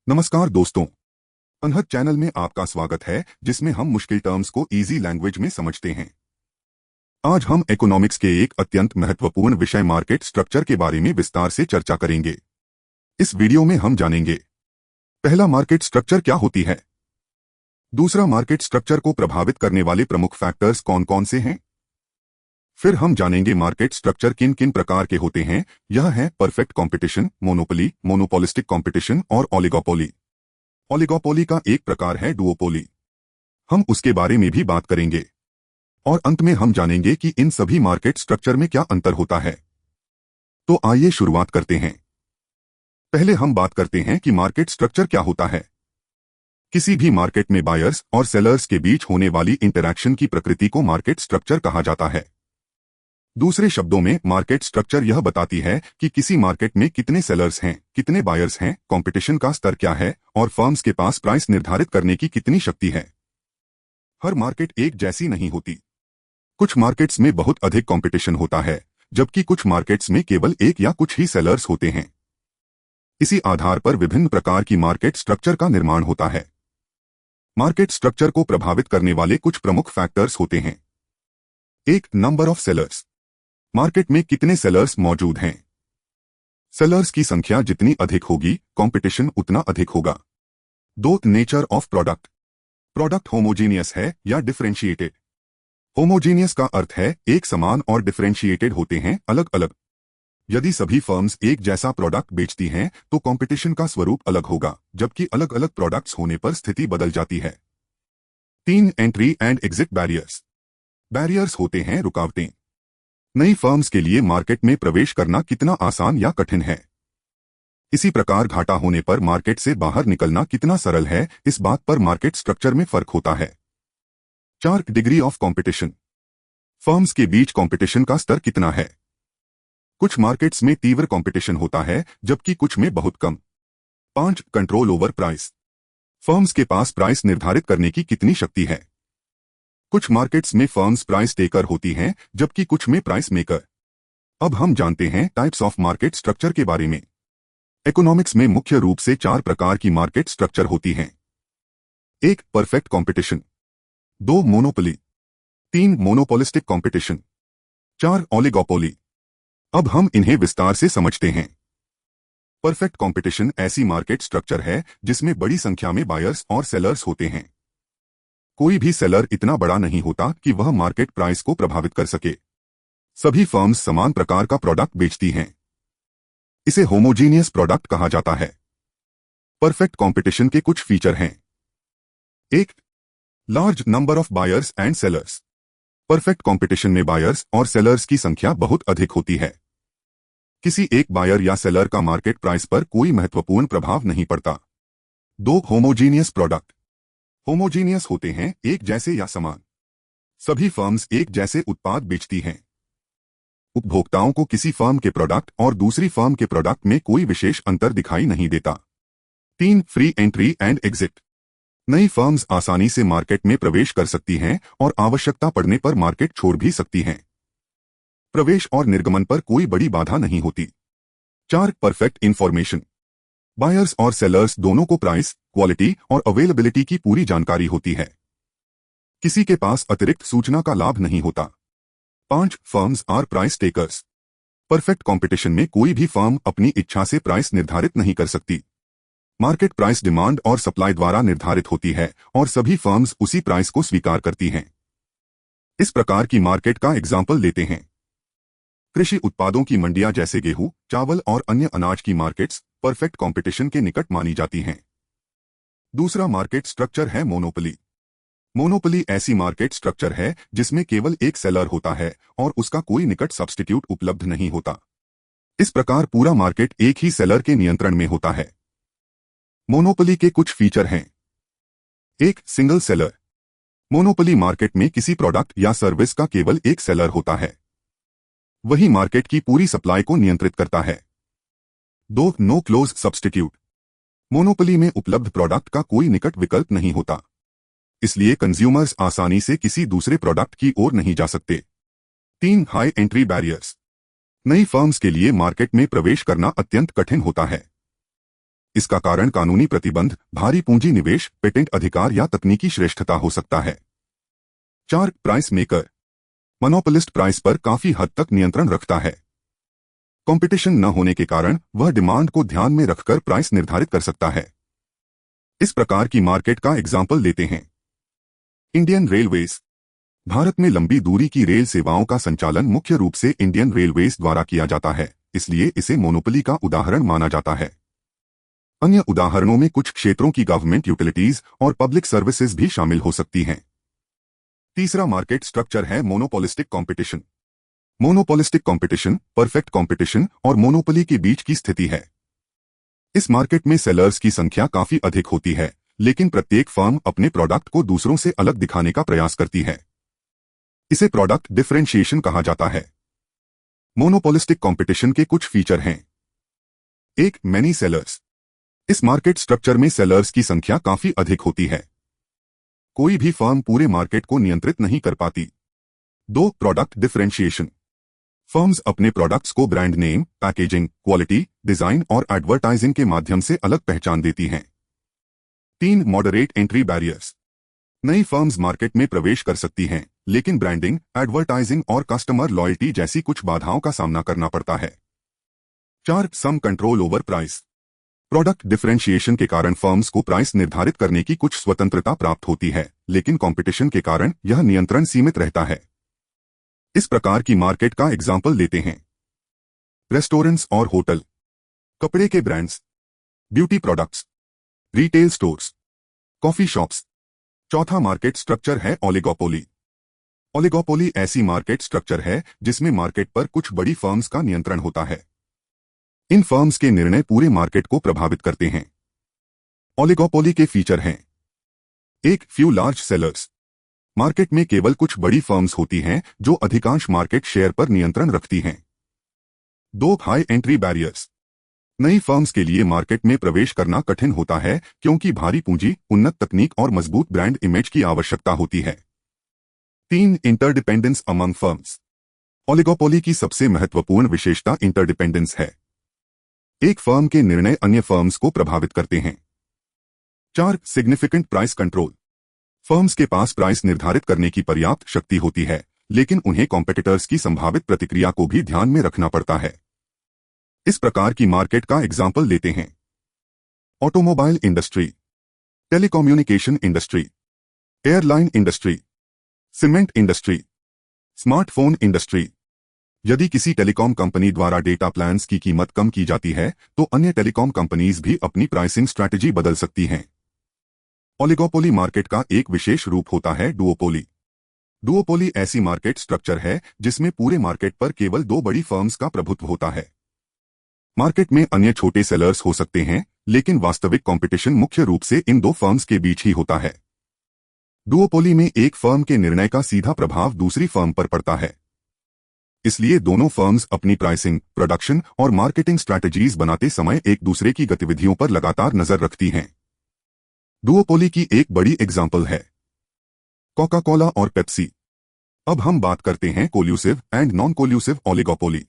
नमस्कार दोस्तों, अनहद चैनल में आपका स्वागत है जिसमें हम मुश्किल टर्म्स को इजी लैंग्वेज में समझते हैं। आज हम इकोनॉमिक्स के एक अत्यंत महत्वपूर्ण विषय मार्केट स्ट्रक्चर के बारे में विस्तार से चर्चा करेंगे। इस वीडियो में हम जानेंगे, पहला, मार्केट स्ट्रक्चर क्या होती है। दूसरा, मार्केट स्ट्रक्चर को प्रभावित करने वाले प्रमुख फैक्टर्स कौन कौन से हैं। फिर हम जानेंगे मार्केट स्ट्रक्चर किन किन प्रकार के होते हैं। यह है perfect competition, monopoly, monopolistic competition और ओलिगोपोली। ओलिगोपोली का एक प्रकार है डुओपोली, हम उसके बारे में भी बात करेंगे। और अंत में हम जानेंगे कि इन सभी मार्केट स्ट्रक्चर में क्या अंतर होता है। तो आइए शुरुआत करते हैं। पहले हम बात करते हैं कि मार्केट स्ट्रक्चर क्या होता है। किसी भी मार्केट में बायर्स और सेलर्स के बीच होने वाली इंटरैक्शन की प्रकृति को मार्केट स्ट्रक्चर कहा जाता है। दूसरे शब्दों में, मार्केट स्ट्रक्चर यह बताती है कि किसी मार्केट में कितने सेलर्स हैं, कितने बायर्स हैं, कंपटीशन का स्तर क्या है और फर्म्स के पास प्राइस निर्धारित करने की कितनी शक्ति है। हर मार्केट एक जैसी नहीं होती। कुछ मार्केट्स में बहुत अधिक कंपटीशन होता है, जबकि कुछ मार्केट्स में केवल एक या कुछ ही सेलर्स होते हैं। इसी आधार पर विभिन्न प्रकार की मार्केट स्ट्रक्चर का निर्माण होता है। मार्केट स्ट्रक्चर को प्रभावित करने वाले कुछ प्रमुख फैक्टर्स होते हैं। एक, नंबर ऑफ सेलर्स, मार्केट में कितने सेलर्स मौजूद हैं। सेलर्स की संख्या जितनी अधिक होगी, कंपटीशन उतना अधिक होगा। दो, nature of product, product homogeneous है या डिफरेंशिएटेड। होमोजीनियस का अर्थ है एक समान और डिफरेंशिएटेड होते हैं अलग अलग। यदि सभी फर्म्स एक जैसा प्रोडक्ट बेचती हैं तो कंपटीशन का स्वरूप अलग होगा, जबकि अलग अलग प्रोडक्ट्स होने पर स्थिति बदल जाती है। तीन, entry and exit barriers, barriers होते हैं रुकावटें। नई फर्म्स के लिए मार्केट में प्रवेश करना कितना आसान या कठिन है। इसी प्रकार घाटा होने पर मार्केट से बाहर निकलना कितना सरल है, इस बात पर मार्केट स्ट्रक्चर में फर्क होता है। चार, डिग्री ऑफ कंपटीशन, फर्म्स के बीच कंपटीशन का स्तर कितना है। कुछ मार्केट्स में तीव्र कंपटीशन होता है जबकि कुछ में बहुत कम। पांच, कंट्रोल ओवर प्राइस, फर्म्स के पास प्राइस निर्धारित करने की कितनी शक्ति है। कुछ मार्केट्स में फर्म्स प्राइस टेकर होती हैं जबकि कुछ में प्राइस मेकर। अब हम जानते हैं टाइप्स ऑफ मार्केट स्ट्रक्चर के बारे में। इकोनॉमिक्स में मुख्य रूप से चार प्रकार की मार्केट स्ट्रक्चर होती हैं। एक, परफेक्ट कंपटीशन। दो, मोनोपोली। तीन, मोनोपोलिस्टिक कंपटीशन। चार, ओलिगोपोली। अब हम इन्हें विस्तार से समझते हैं। परफेक्ट कंपटीशन ऐसी मार्केट स्ट्रक्चर है जिसमें बड़ी संख्या में बायर्स और सेलर्स होते हैं। कोई भी सेलर इतना बड़ा नहीं होता कि वह मार्केट प्राइस को प्रभावित कर सके। सभी फर्म्स समान प्रकार का प्रोडक्ट बेचती हैं। इसे होमोजीनियस प्रोडक्ट कहा जाता है। परफेक्ट कंपटीशन के कुछ फीचर हैं। एक, large number of buyers and sellers, perfect competition में बायर्स और सेलर्स की संख्या बहुत अधिक होती है। किसी एक बायर या सेलर का मार्केट प्राइस पर कोई महत्वपूर्ण प्रभाव नहीं पड़ता। दो, होमोजीनियस प्रोडक्ट, होमोजीनियस होते हैं एक जैसे या समान। सभी फर्म्स एक जैसे उत्पाद बेचती हैं। उपभोक्ताओं को किसी फर्म के प्रोडक्ट और दूसरी फर्म के प्रोडक्ट में कोई विशेष अंतर दिखाई नहीं देता। तीन, फ्री एंट्री एंड एग्जिट, नई फर्म्स आसानी से मार्केट में प्रवेश कर सकती हैं और आवश्यकता पड़ने पर मार्केट छोड़ भी सकती हैं। प्रवेश और निर्गमन पर कोई बड़ी बाधा नहीं होती। चार, परफेक्ट इंफॉर्मेशन, बायर्स और सेलर्स दोनों को प्राइस, क्वालिटी और अवेलेबिलिटी की पूरी जानकारी होती है। किसी के पास अतिरिक्त सूचना का लाभ नहीं होता। पांच, firms are price takers, perfect competition में कोई भी फर्म अपनी इच्छा से प्राइस निर्धारित नहीं कर सकती। मार्केट प्राइस डिमांड और सप्लाई द्वारा निर्धारित होती है और सभी फर्म्स उसी प्राइस को स्वीकार करती हैं। इस प्रकार की मार्केट का एग्जाम्पल लेते हैं। कृषि उत्पादों की मंडियां जैसे गेहूं, चावल और अन्य अनाज की मार्केट्स परफेक्ट कंपटीशन के निकट मानी जाती हैं। दूसरा मार्केट स्ट्रक्चर है मोनोपोली। मोनोपोली ऐसी मार्केट स्ट्रक्चर है जिसमें केवल एक सेलर होता है और उसका कोई निकट सब्स्टिट्यूट उपलब्ध नहीं होता। इस प्रकार पूरा मार्केट एक ही सेलर के नियंत्रण में होता है। मोनोपोली के कुछ फीचर हैं। एक, सिंगल सेलर, मोनोपोली मार्केट में किसी प्रोडक्ट या सर्विस का केवल एक सेलर होता है। वही मार्केट की पूरी सप्लाई को नियंत्रित करता है। दो, नो क्लोज सब्स्टिट्यूट, मोनोपोली में उपलब्ध प्रोडक्ट का कोई निकट विकल्प नहीं होता, इसलिए कंज्यूमर्स आसानी से किसी दूसरे प्रोडक्ट की ओर नहीं जा सकते। तीन, हाई एंट्री बैरियर्स, नई फर्म्स के लिए मार्केट में प्रवेश करना अत्यंत कठिन होता है। इसका कारण कानूनी प्रतिबंध, भारी पूंजी निवेश, पेटेंट अधिकार या तकनीकी श्रेष्ठता हो सकता है। 4. Price maker. मोनोपोलिस्ट प्राइस पर काफी हद तक नियंत्रण रखता है। कंपटीशन न होने के कारण वह डिमांड को ध्यान में रखकर प्राइस निर्धारित कर सकता है। इस प्रकार की मार्केट का एग्जाम्पल लेते हैं। Indian railways. भारत में लंबी दूरी की रेल सेवाओं का संचालन मुख्य रूप से इंडियन रेलवेज द्वारा किया जाता है, इसलिए इसे मोनोपोली का उदाहरण माना जाता है। अन्य उदाहरणों में कुछ क्षेत्रों की गवर्नमेंट यूटिलिटीज और पब्लिक सर्विसेज भी शामिल हो सकती हैं। तीसरा मार्केट स्ट्रक्चर है monopolistic competition. Monopolistic competition perfect competition और मोनोपोली के बीच की स्थिति है। इस मार्केट में सेलर्स की संख्या काफी अधिक होती है, लेकिन प्रत्येक फर्म अपने प्रोडक्ट को दूसरों से अलग दिखाने का प्रयास करती है। इसे प्रोडक्ट डिफरेंशिएशन कहा जाता है। मोनोपोलिस्टिक कंपटीशन के कुछ फीचर हैं। 1. Many sellers. इस मार्केट स्ट्रक्चर में सेलर्स की संख्या काफी अधिक होती है। कोई भी फर्म पूरे मार्केट को नियंत्रित नहीं कर पाती। 2. Product differentiation. फर्म्स अपने प्रोडक्ट्स को brand name, packaging, quality, design और एडवर्टाइजिंग के माध्यम से अलग पहचान देती हैं। 3. Moderate entry barriers. नई फर्म्स मार्केट में प्रवेश कर सकती हैं, लेकिन ब्रांडिंग, एडवर्टाइजिंग और कस्टमर लॉयल्टी जैसी कुछ बाधाओं का सामना करना पड़ता है। 4. Some control over price. Product differentiation के कारण फर्म्स को प्राइस निर्धारित करने की कुछ स्वतंत्रता प्राप्त होती है, लेकिन कंपटीशन के कारण यह नियंत्रण सीमित रहता है। इस प्रकार की मार्केट का एग्जाम्पल लेते हैं। रेस्टोरेंट्स और होटल, कपड़े के brands, beauty products, retail stores, coffee shops. चौथा मार्केट स्ट्रक्चर है ओलिगोपोली। ओलिगोपोली ऐसी मार्केट स्ट्रक्चर है जिसमें मार्केट पर कुछ बड़ी फर्म्स का नियंत्रण होता है। इन फर्म्स के निर्णय पूरे मार्केट को प्रभावित करते हैं। ओलिगोपोली के फीचर हैं। 1. Few large sellers. मार्केट में केवल कुछ बड़ी फर्म्स होती हैं जो अधिकांश मार्केट शेयर पर नियंत्रण रखती हैं। 2. High entry barriers. नई फर्म्स के लिए मार्केट में प्रवेश करना कठिन होता है क्योंकि भारी पूंजी, उन्नत तकनीक और मजबूत ब्रांड इमेज की आवश्यकता होती है। 3. Interdependence among firms. ओलिगोपोली की सबसे महत्वपूर्ण विशेषता इंटरडिपेंडेंस है। एक फर्म के निर्णय अन्य फर्म्स को प्रभावित करते हैं। 4. Significant price control. फर्म्स के पास प्राइस निर्धारित करने की पर्याप्त शक्ति होती है, लेकिन उन्हें कॉम्पिटिटर्स की संभावित प्रतिक्रिया को भी ध्यान में रखना पड़ता है। इस प्रकार की मार्केट का एग्जाम्पल लेते हैं। Automobile industry, telecommunication industry, airline industry, cement industry, smartphone industry. यदि किसी टेलीकॉम कंपनी द्वारा डेटा प्लान्स की कीमत कम की जाती है, तो अन्य टेलीकॉम कंपनीज भी अपनी प्राइसिंग स्ट्रैटेजी बदल सकती हैं। ओलिगोपोली मार्केट का एक विशेष रूप होता है डुओपोली। डुओपोली ऐसी मार्केट स्ट्रक्चर है जिसमें पूरे मार्केट पर केवल 2 बड़ी फर्म्स का प्रभुत्व होता है। मार्केट में अन्य छोटे सेलर्स हो सकते हैं, लेकिन वास्तविक कंपटीशन मुख्य रूप से इन 2 फर्म्स के बीच ही होता है। डुओपोली में एक फर्म के निर्णय का सीधा प्रभाव दूसरी फर्म पर पड़ता है। इसलिए दोनों फर्म्स अपनी प्राइसिंग, प्रोडक्शन और मार्केटिंग स्ट्रैटेजीज बनाते समय एक दूसरे की गतिविधियों पर लगातार नजर रखती हैं। डुओपोली की एक बड़ी एग्जाम्पल है कोका कोला और पेप्सी। अब हम बात करते हैं collusive and non collusive oligopoly.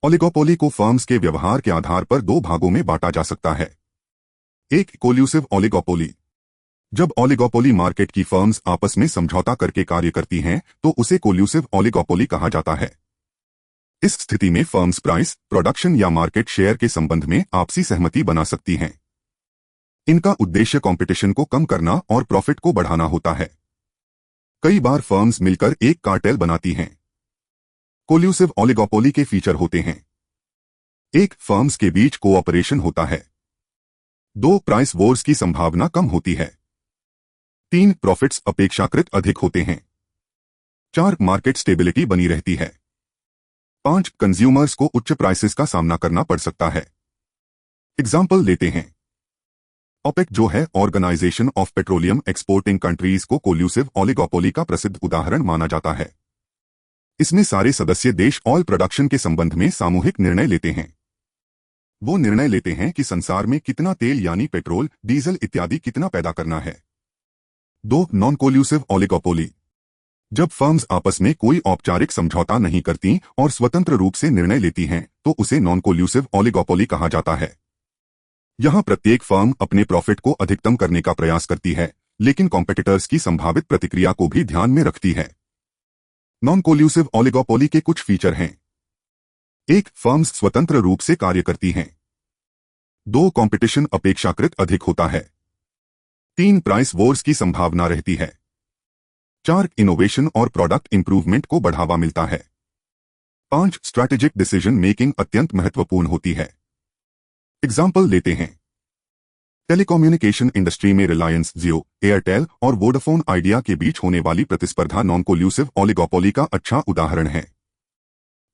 Oligopoly को फर्म्स के व्यवहार के आधार पर 2 भागों में बांटा जा सकता है। 1. Collusive oligopoly. जब ओलिगोपोली मार्केट की फर्म्स आपस में समझौता करके कार्य करती हैं, तो उसे कोल्यूसिव ओलिगोपोली कहा जाता है। इस स्थिति में फर्म्स प्राइस, प्रोडक्शन या मार्केट शेयर के संबंध में आपसी सहमति बना सकती हैं। इनका उद्देश्य कंपटीशन को कम करना और प्रॉफिट को बढ़ाना होता है। कई बार फर्म्स मिलकर एक कार्टेल बनाती हैं। कोल्यूसिव ओलिगोपोली के फीचर होते हैं। 1. फर्म्स के बीच कोऑपरेशन होता है। 2. प्राइस वॉर्स की संभावना कम होती है। 3. प्रॉफिट्स अपेक्षाकृत अधिक होते हैं। 4. मार्केट स्टेबिलिटी बनी रहती है। 5. कंज्यूमर्स को उच्च प्राइसेस का सामना करना पड़ सकता है। एग्जाम्पल लेते हैं। ओपेक, जो है organisation of petroleum exporting countries, को कोल्यूसिव ओलिगोपोली का प्रसिद्ध उदाहरण माना जाता है। इसमें सारे सदस्य देश ऑयल प्रोडक्शन के संबंध में सामूहिक निर्णय लेते हैं। वो निर्णय लेते हैं कि संसार में कितना तेल यानी पेट्रोल, डीजल इत्यादि कितना पैदा करना है। 2. Non collusive oligopoly. जब फर्म्स आपस में कोई औपचारिक समझौता नहीं करती और स्वतंत्र रूप से निर्णय लेती हैं, तो उसे नॉन कोल्यूसिव ओलिगोपोली कहा जाता है। यहाँ प्रत्येक फर्म अपने प्रॉफिट को अधिकतम करने का प्रयास करती है, लेकिन कॉम्पिटिटर्स की संभावित प्रतिक्रिया को भी ध्यान में रखती है। नॉन कोल्यूसिव ओलिगोपोली के कुछ फीचर हैं। 1. फर्म्स स्वतंत्र रूप से कार्य करती हैं। 2. कंपटीशन अपेक्षाकृत अधिक होता है। 3. प्राइस वॉर्स की संभावना रहती है। 4. इनोवेशन और प्रोडक्ट इंप्रूवमेंट को बढ़ावा मिलता है। 5. स्ट्रैटेजिक डिसीजन मेकिंग अत्यंत महत्वपूर्ण होती है। एग्जाम्पल लेते हैं। टेलीकम्युनिकेशन इंडस्ट्री में रिलायंस, जियो, एयरटेल और वोडाफोन आइडिया के बीच होने वाली प्रतिस्पर्धा नॉन कोल्यूसिव ओलिगोपोली का अच्छा उदाहरण है।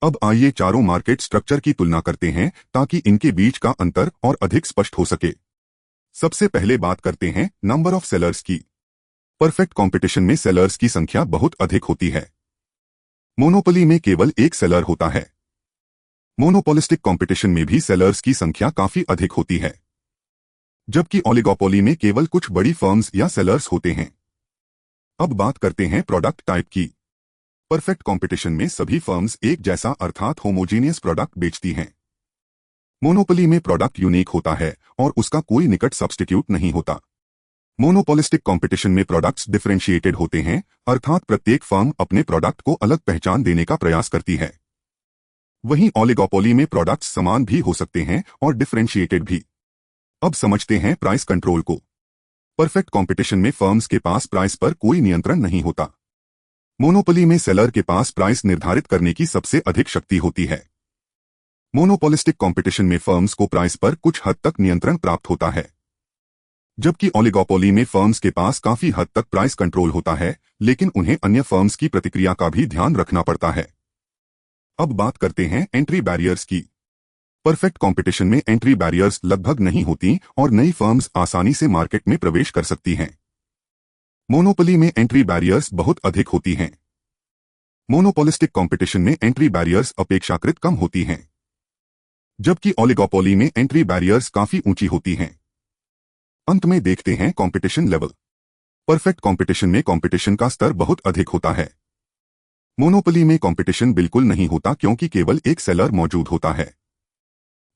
अब आइए चारों मार्केट स्ट्रक्चर की तुलना करते हैं ताकि इनके बीच का अंतर और अधिक स्पष्ट हो सके। सबसे पहले बात करते हैं नंबर ऑफ सेलर्स की। परफेक्ट कंपटीशन में सेलर्स की संख्या बहुत अधिक होती है। मोनोपोली में केवल एक सेलर होता है। मोनोपोलिस्टिक कंपटीशन में भी सेलर्स की संख्या काफी अधिक होती है, जबकि ओलिगोपोली में केवल कुछ बड़ी फर्म्स या सेलर्स होते हैं। अब बात करते हैं प्रोडक्ट टाइप की। परफेक्ट कंपटीशन में सभी फर्म्स एक जैसा अर्थात होमोजीनियस प्रोडक्ट बेचती हैं। मोनोपोली में प्रोडक्ट यूनिक होता है और उसका कोई निकट सब्स्टिट्यूट नहीं होता। मोनोपोलिस्टिक कंपटीशन में प्रोडक्ट्स डिफरेंशिएटेड होते हैं, अर्थात प्रत्येक फर्म अपने प्रोडक्ट को अलग पहचान देने का प्रयास करती है। वहीं ओलिगोपोली में प्रोडक्ट्स समान भी हो सकते हैं और डिफरेंशिएटेड भी। अब समझते हैं प्राइस कंट्रोल को। परफेक्ट कंपटीशन में फर्म्स के पास प्राइस पर कोई नियंत्रण नहीं होता। मोनोपोली में सेलर के पास प्राइस निर्धारित करने की सबसे अधिक शक्ति होती है। मोनोपोलिस्टिक कंपटीशन में फर्म्स को प्राइस पर कुछ हद तक नियंत्रण प्राप्त होता है, जबकि ओलिगोपोली में फर्म्स के पास काफी हद तक प्राइस कंट्रोल होता है, लेकिन उन्हें अन्य फर्म्स की प्रतिक्रिया का भी ध्यान रखना पड़ता है। अब बात करते हैं एंट्री बैरियर्स की। परफेक्ट कंपटीशन में एंट्री बैरियर्स लगभग नहीं होती और नई फर्म्स आसानी से मार्केट में प्रवेश कर सकती हैं। मोनोपोली में एंट्री बैरियर्स बहुत अधिक होती हैं। मोनोपोलिस्टिक कंपटीशन में एंट्री बैरियर्स अपेक्षाकृत कम होती हैं, जबकि ओलिगोपोली में एंट्री बैरियर्स काफी ऊंची होती हैं। अंत में देखते हैं कंपटीशन लेवल। परफेक्ट कंपटीशन में कंपटीशन का स्तर बहुत अधिक होता है। मोनोपोली में कंपटीशन बिल्कुल नहीं होता क्योंकि केवल एक सेलर मौजूद होता है।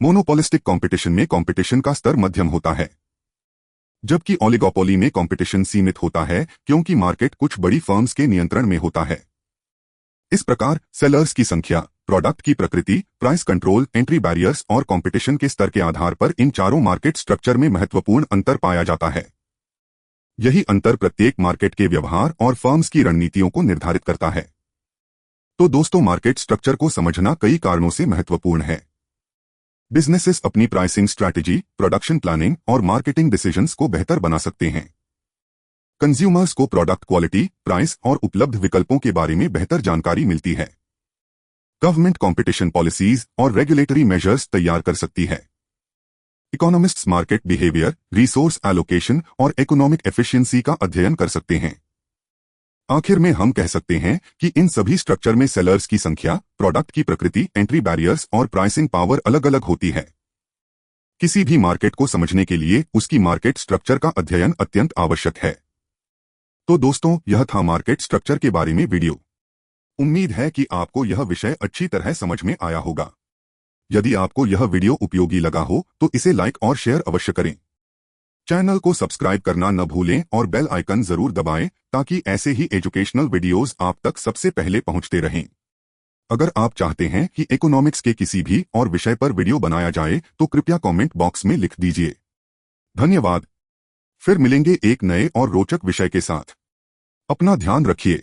मोनोपोलिस्टिक कंपटीशन में कंपटीशन का स्तर मध्यम होता है, जबकि ओलिगोपोली में कंपटीशन सीमित होता है क्योंकि मार्केट कुछ बड़ी फर्म्स के नियंत्रण में होता है। इस प्रकार सेलर्स की संख्या, प्रोडक्ट की प्रकृति, प्राइस कंट्रोल, एंट्री बैरियर्स और कंपटीशन के स्तर के आधार पर इन चारों मार्केट स्ट्रक्चर में महत्वपूर्ण अंतर पाया जाता है। यही अंतर प्रत्येक मार्केट के व्यवहार और फर्म्स की रणनीतियों को निर्धारित करता है। तो दोस्तों, मार्केट स्ट्रक्चर को समझना कई कारणों से महत्वपूर्ण है। बिजनेसेस अपनी प्राइसिंग स्ट्रैटेजी, प्रोडक्शन प्लानिंग और मार्केटिंग डिसीजंस को बेहतर बना सकते हैं। कंज्यूमर्स को प्रोडक्ट क्वालिटी, प्राइस और उपलब्ध विकल्पों के बारे में बेहतर जानकारी मिलती है। गवर्नमेंट कंपटीशन पॉलिसीज और रेगुलेटरी मेजर्स तैयार कर सकती है। Economists market behaviour, resource allocation और इकोनॉमिक एफिशिएंसी का अध्ययन कर सकते हैं। आखिर में हम कह सकते हैं कि इन सभी स्ट्रक्चर में सेलर्स की संख्या, प्रोडक्ट की प्रकृति, एंट्री बैरियर्स और प्राइसिंग पावर अलग अलग होती है। किसी भी मार्केट को समझने के लिए उसकी मार्केट स्ट्रक्चर का अध्ययन अत्यंत आवश्यक है। तो दोस्तों, यह था मार्केट स्ट्रक्चर के बारे में वीडियो। उम्मीद है कि आपको यह विषय अच्छी तरह समझ में आया होगा। यदि आपको यह वीडियो उपयोगी लगा हो तो इसे लाइक और शेयर अवश्य करें। चैनल को सब्सक्राइब करना न भूलें और बेल आइकन जरूर दबाएं ताकि ऐसे ही एजुकेशनल वीडियोस आप तक सबसे पहले पहुंचते रहें। अगर आप चाहते हैं कि इकोनॉमिक्स के किसी भी और विषय पर वीडियो बनाया जाए तो कृपया कमेंट बॉक्स में लिख दीजिए। धन्यवाद। फिर मिलेंगे एक नए और रोचक विषय के साथ। अपना ध्यान रखिए।